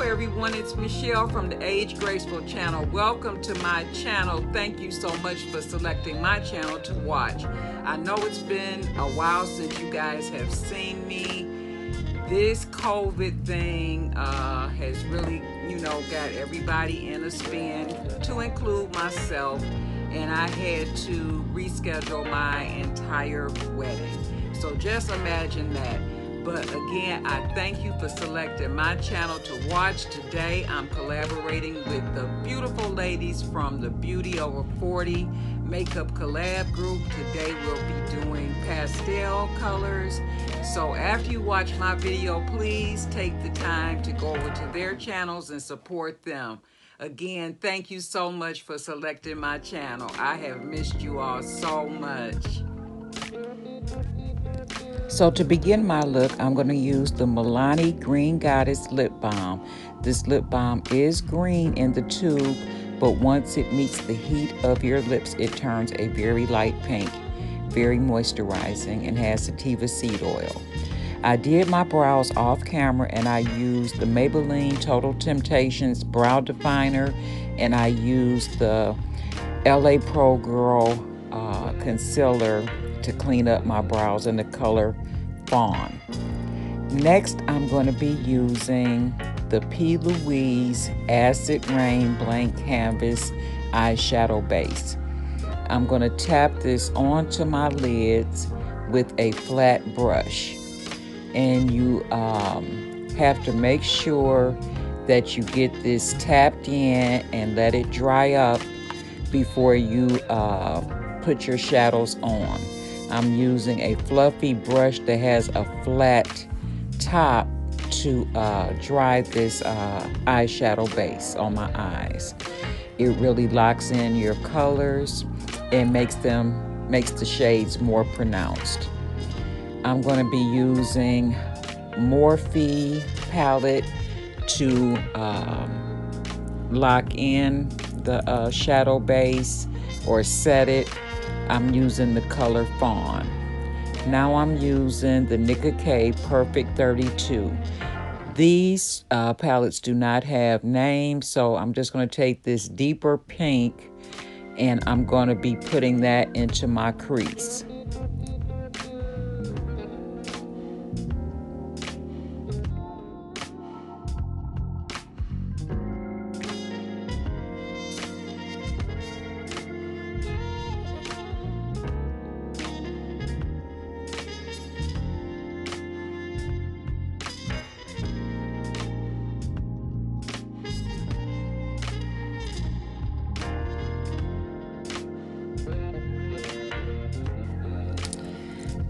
everyone, it's Michelle from the Age Graceful channel. Welcome to my channel. Thank you so much for selecting my channel to watch. I know it's been a while since you guys have seen me. This COVID thing has really, got everybody in a spin, to include myself, and I had to reschedule my entire wedding. So just imagine that. But again, I thank you for selecting my channel to watch. Today, I'm collaborating with the beautiful ladies from the Beauty Over 40 Makeup Collab group. Today, we'll be doing pastel colors. So after you watch my video, please take the time to go over to their channels and support them. Again, thank you so much for selecting my channel. I have missed you all so much. So to begin my look, I'm going to use the Milani Green Goddess Lip Balm. This lip balm is green in the tube, but once it meets the heat of your lips, it turns a very light pink, very moisturizing, and has sativa seed oil. I did my brows off camera, and I used the Maybelline Total Temptations Brow Definer, and I used the LA Pro Girl concealer to clean up my brows in the color Fawn. Next, I'm going to be using the P. Louise Acid Rain Blank Canvas eyeshadow base. I'm going to tap this onto my lids with a flat brush, and you have to make sure that you get this tapped in and let it dry up before you put your shadows on. I'm using a fluffy brush that has a flat top to dry this eyeshadow base on my eyes. It really locks in your colors and makes the shades more pronounced. I'm going to be using Morphe palette to lock in the shadow base or set it. I'm using the color Fawn. Now I'm using the Nicka K Perfect 32. These palettes do not have names, so I'm just going to take this deeper pink and I'm going to be putting that into my crease.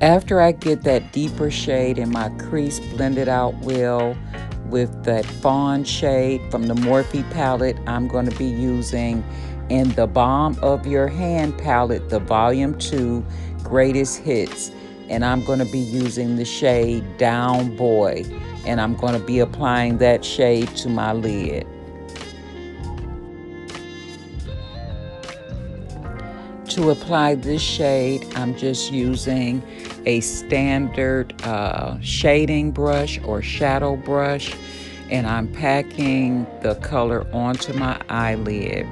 After I get that deeper shade in my crease blended out well with that fawn shade from the Morphe palette, I'm going to be using in the Balm of Your Hand palette, the Volume 2 Greatest Hits. And I'm going to be using the shade Down Boy. And I'm going to be applying that shade to my lid. To apply this shade, I'm just using a standard shading brush or shadow brush, and I'm packing the color onto my eyelid.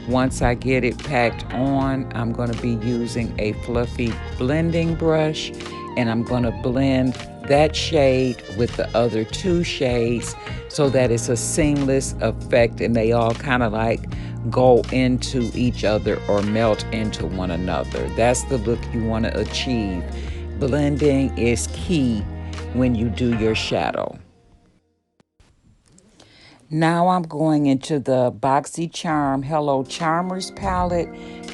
Once I get it packed on, I'm going to be using a fluffy blending brush, and I'm going to blend that shade with the other two shades so that it's a seamless effect and they all kind of like go into each other or melt into one another. That's the look you want to achieve. Blending is key when you do your shadow. Now I'm going into the BoxyCharm Hello Charmers palette,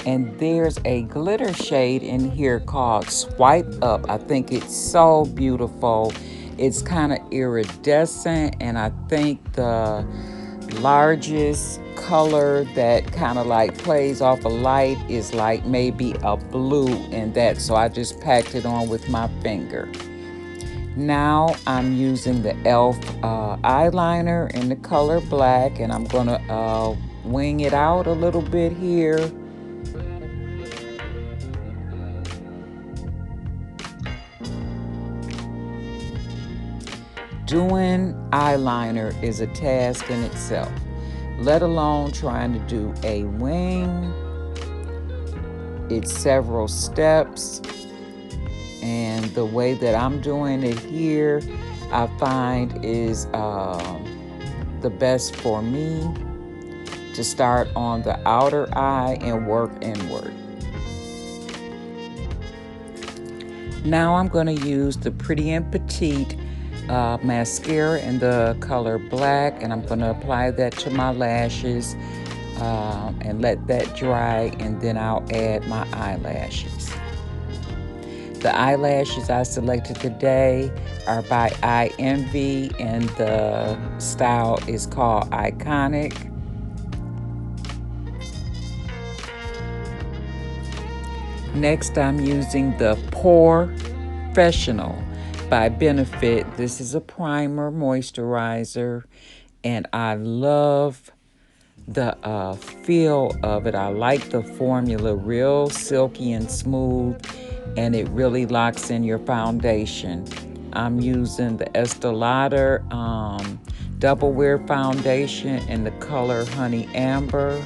and there's a glitter shade in here called Swipe Up. I think it's so beautiful. It's kind of iridescent, and I think the largest color that kind of like plays off a light is like maybe a blue in that, so I just packed it on with my finger. Now I'm using the e.l.f. eyeliner in the color black, and I'm gonna wing it out a little bit here. Doing eyeliner is a task in itself, let alone trying to do a wing. It's several steps, and the way that I'm doing it here, I find is the best for me, to start on the outer eye and work inward. Now I'm going to use the Pretty and Petite mascara in the color black, and I'm going to apply that to my lashes and let that dry, and then I'll add my eyelashes. The eyelashes I selected today are by Eye Envy, and the style is called Iconic. Next, I'm using the Pore Fessional by Benefit. This is a primer moisturizer, and I love the feel of it. I like the formula, real silky and smooth, and it really locks in your foundation. I'm using the Estee Lauder Double Wear Foundation in the color Honey Amber.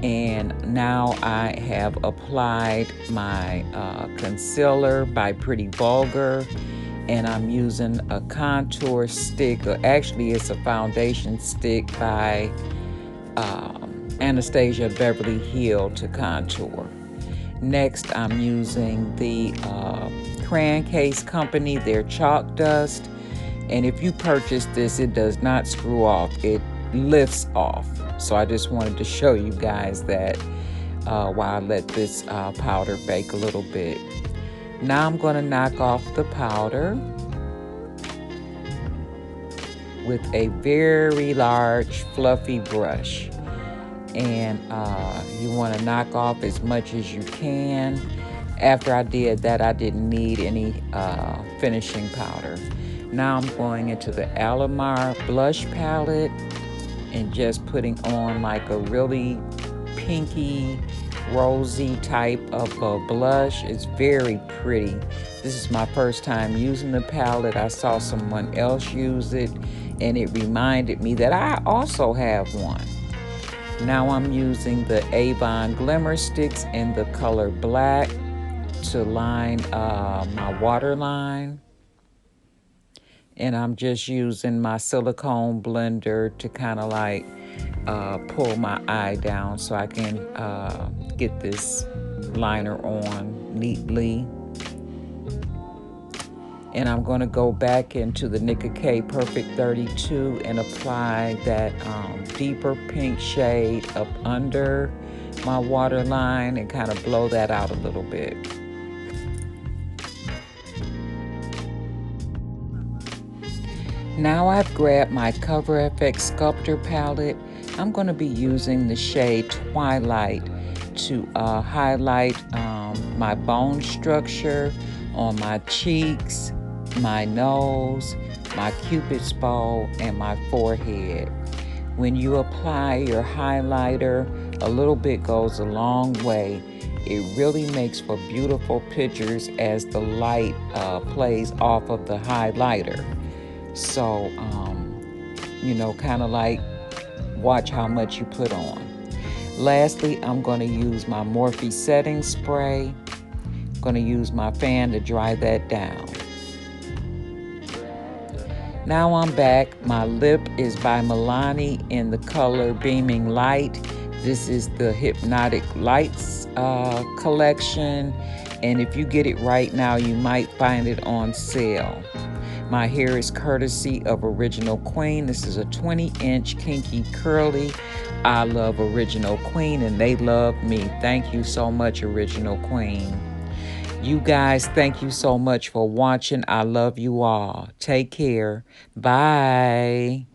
And now I have applied my concealer by Pretty Vulgar, and I'm using a contour stick, or actually it's a foundation stick by Anastasia Beverly Hill to contour. Next, I'm using the Crayon Case Company, their Chalk Dust, and if you purchase this, it does not screw off, it lifts off. So I just wanted to show you guys that while I let this powder bake a little bit. Now I'm going to knock off the powder with a very large fluffy brush. And you want to knock off as much as you can. After I did that, I didn't need any finishing powder. Now I'm going into the Alamar blush palette and just putting on like a really pinky, rosy type of a blush. It's very pretty. This is my first time using the palette. I saw someone else use it, and it reminded me that I also have one. Now I'm using the Avon Glimmer sticks in the color black to line my waterline. And I'm just using my silicone blender to kind of like pull my eye down so I can get this liner on neatly. And I'm going to go back into the Nicka K Perfect 32 and apply that deeper pink shade up under my waterline and kind of blow that out a little bit. Now I've grabbed my Cover FX Sculptor palette. I'm going to be using the shade Twilight to highlight my bone structure on my cheeks, my nose, my cupid's bow, and my forehead. When you apply your highlighter, a little bit goes a long way. It really makes for beautiful pictures as the light plays off of the highlighter. So, you know, kind of like watch how much you put on. Lastly, I'm going to use my Morphe setting spray. I'm going to use my fan to dry that down. Now I'm back. My lip is by Milani in the color Beaming Light. This is the Hypnotic Lights collection. And if you get it right now, you might find it on sale. My hair is courtesy of Original Queen. This is a 20-inch kinky curly. I love Original Queen, and they love me. Thank you so much, Original Queen. You guys, thank you so much for watching. I love you all. Take care. Bye.